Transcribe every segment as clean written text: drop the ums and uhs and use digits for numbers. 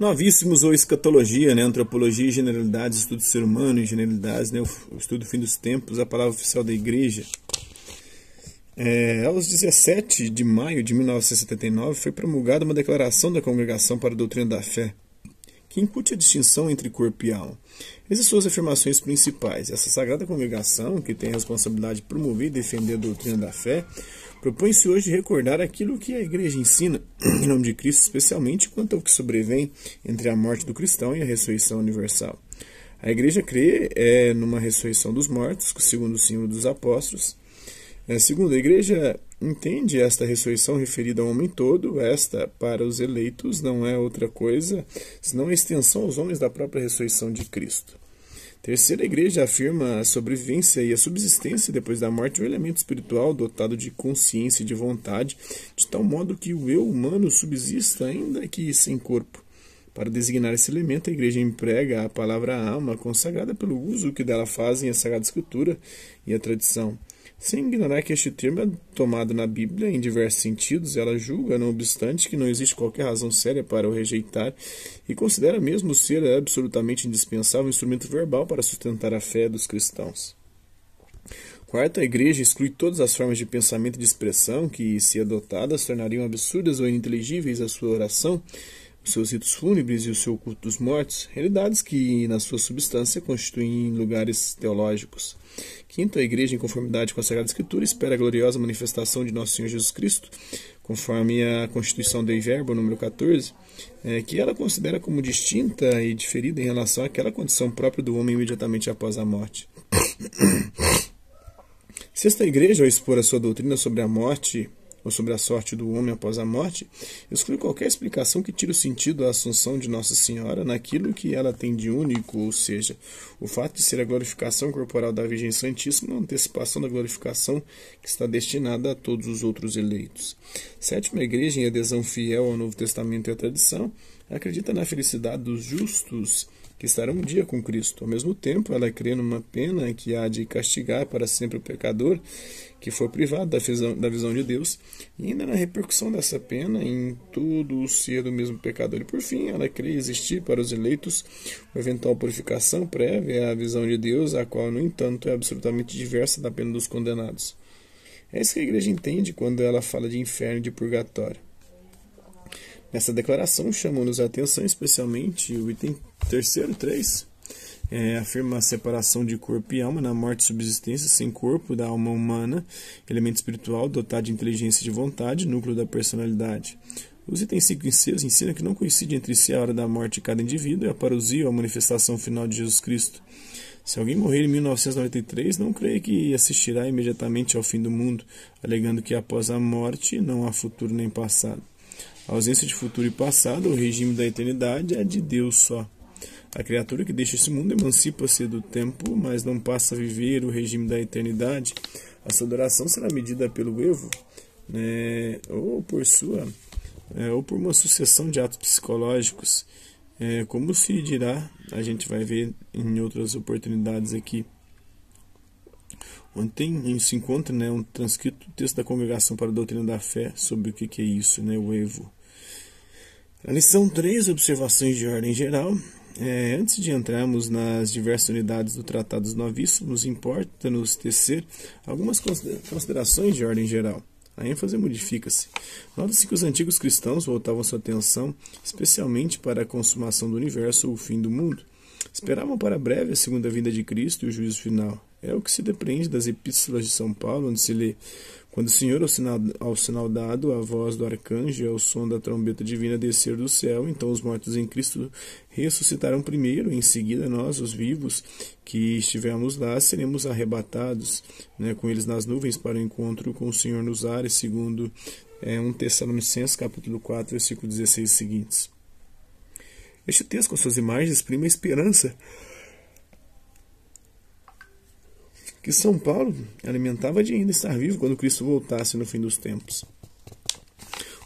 Novíssimos ou escatologia, né? Antropologia e generalidades, estudo do ser humano e generalidades, né? O estudo do fim dos tempos, a palavra oficial da igreja. Aos 17 de maio de 1979 foi promulgada uma declaração da Congregação para a Doutrina da Fé, que incute a distinção entre corpo e alma. Essas são as afirmações principais. Essa sagrada congregação, que tem a responsabilidade de promover e defender a doutrina da fé, propõe-se hoje recordar aquilo que a igreja ensina, em nome de Cristo, especialmente quanto ao que sobrevém entre a morte do cristão e a ressurreição universal. A igreja crê numa ressurreição dos mortos, segundo o símbolo dos apóstolos. Segundo, a igreja entende esta ressurreição referida ao homem todo. Esta, para os eleitos, não é outra coisa senão a extensão aos homens da própria ressurreição de Cristo. Terceira, a igreja afirma a sobrevivência e a subsistência depois da morte de um elemento espiritual dotado de consciência e de vontade, de tal modo que o eu humano subsista ainda que sem corpo. Para designar esse elemento, a igreja emprega a palavra alma, consagrada pelo uso que dela fazem a Sagrada Escritura e a tradição. Sem ignorar que este termo é tomado na Bíblia em diversos sentidos, ela julga, não obstante, que não existe qualquer razão séria para o rejeitar e considera mesmo ser absolutamente indispensável um instrumento verbal para sustentar a fé dos cristãos. Quarto, a igreja exclui todas as formas de pensamento e de expressão que, se adotadas, tornariam absurdas ou ininteligíveis a sua oração, os seus ritos fúnebres e o seu culto dos mortos, realidades que, na sua substância, constituem lugares teológicos. Quinto, a igreja, em conformidade com a Sagrada Escritura, espera a gloriosa manifestação de nosso Senhor Jesus Cristo, conforme a Constituição Dei Verbo, número 14, que ela considera como distinta e diferida em relação àquela condição própria do homem imediatamente após a morte. Sexta, a igreja, ao expor a sua doutrina sobre a morte ou sobre a sorte do homem após a morte, exclui qualquer explicação que tire o sentido da assunção de Nossa Senhora naquilo que ela tem de único, ou seja, o fato de ser a glorificação corporal da Virgem Santíssima, a antecipação da glorificação que está destinada a todos os outros eleitos. Sétima, a igreja, em adesão fiel ao Novo Testamento e à tradição, acredita na felicidade dos justos que estarão um dia com Cristo. Ao mesmo tempo, ela crê numa pena que há de castigar para sempre o pecador que for privado da visão de Deus, e ainda na repercussão dessa pena em todo o ser do mesmo pecador. E por fim, ela crê existir para os eleitos uma eventual purificação prévia à visão de Deus, a qual, no entanto, é absolutamente diversa da pena dos condenados. É isso que a igreja entende quando ela fala de inferno e de purgatório. Nessa declaração, chamam-nos a atenção especialmente o item terceiro, 3, afirma a separação de corpo e alma na morte e subsistência sem corpo da alma humana, elemento espiritual dotado de inteligência e de vontade, núcleo da personalidade. Os itens 5 e 6 ensinam que não coincide entre si a hora da morte de cada indivíduo e a parousia, a manifestação final de Jesus Cristo. Se alguém morrer em 1993, não creia que assistirá imediatamente ao fim do mundo, alegando que após a morte não há futuro nem passado. A ausência de futuro e passado, o regime da eternidade, é de Deus só. A criatura que deixa esse mundo emancipa-se do tempo, mas não passa a viver o regime da eternidade. A sua duração será medida pelo evo, ou por uma sucessão de atos psicológicos. Como se dirá, a gente vai ver em outras oportunidades aqui. Ontem se encontra um transcrito do texto da Congregação para a Doutrina da Fé sobre o que é isso, o evo. A lição 3, observações de ordem geral. Antes de entrarmos nas diversas unidades do Tratado dos Novíssimos, importa-nos tecer algumas considerações de ordem geral. A ênfase modifica-se. Nota-se que os antigos cristãos voltavam sua atenção especialmente para a consumação do universo ou o fim do mundo. Esperavam para breve a segunda vinda de Cristo e o juízo final. É o que se depreende das epístolas de São Paulo, onde se lê: quando o Senhor, ao sinal dado, a voz do arcanjo e ao som da trombeta divina descer do céu, então os mortos em Cristo ressuscitarão primeiro, e em seguida nós, os vivos, que estivermos lá, seremos arrebatados, com eles nas nuvens para o encontro com o Senhor nos ares, segundo 1 Tessalonicenses, capítulo 4, versículo 16 seguintes. Este texto, com suas imagens, exprime a esperança que São Paulo alimentava de ainda estar vivo quando Cristo voltasse no fim dos tempos.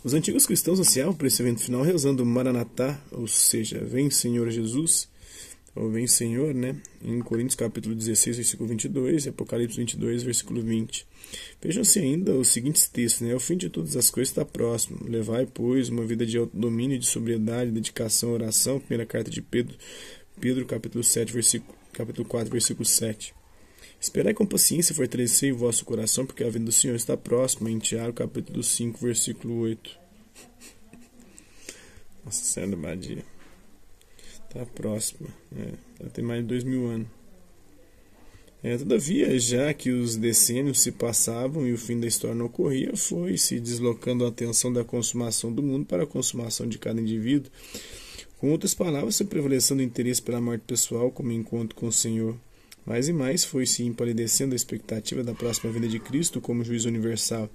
Os antigos cristãos ansiavam por esse evento final rezando Maranatá, ou seja, vem Senhor Jesus. ou vem Senhor, né? Em Coríntios capítulo 16, versículo 22, e Apocalipse 22, versículo 20. Vejam-se ainda os seguintes textos, né? O fim de todas as coisas está próximo. Levai, pois, uma vida de autodomínio, de sobriedade, dedicação, oração. Primeira carta de Pedro capítulo 7, capítulo 4, versículo 7. Esperai com paciência e fortalecei o vosso coração, porque a vinda do Senhor está próxima. Em Tiago capítulo 5, versículo 8. Nossa Senhora Badia. Está próxima. Já tem mais de 2000 anos. Todavia, já que os decênios se passavam e o fim da história não ocorria, foi se deslocando a atenção da consumação do mundo para a consumação de cada indivíduo. Com outras palavras, se prevalecendo o interesse pela morte pessoal como encontro com o Senhor. Mais e mais foi se empalidecendo a expectativa da próxima vinda de Cristo como juiz universal.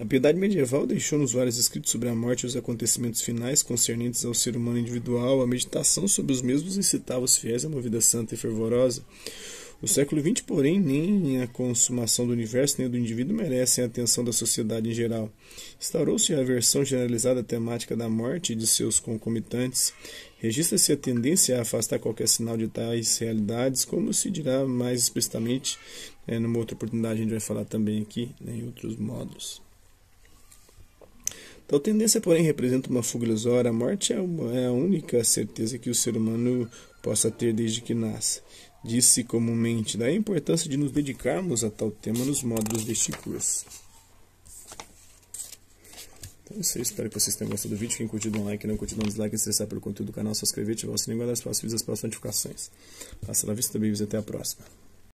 A piedade medieval deixou-nos vários escritos sobre a morte e os acontecimentos finais concernentes ao ser humano individual. A meditação sobre os mesmos incitava os fiéis a uma vida santa e fervorosa. O século XX, porém, nem a consumação do universo nem a do indivíduo merecem a atenção da sociedade em geral. Instaurou-se a aversão generalizada à temática da morte e de seus concomitantes. Registra-se a tendência a afastar qualquer sinal de tais realidades, como se dirá mais explicitamente numa outra oportunidade. A gente vai falar também aqui, em outros módulos. Tal tendência, porém, representa uma fuga ilusória. A morte é a única certeza que o ser humano possa ter desde que nasce. Diz-se comumente, daí a importância de nos dedicarmos a tal tema nos módulos deste curso. Então é isso aí, espero que vocês tenham gostado do vídeo. Quem curtiu, dá um like, não curtiu, dá um dislike, se interessar pelo conteúdo do canal, se inscrever, ativar o sininho e guardar as próximas vídeos, as próximas notificações. Passa a vista, babies, até a próxima.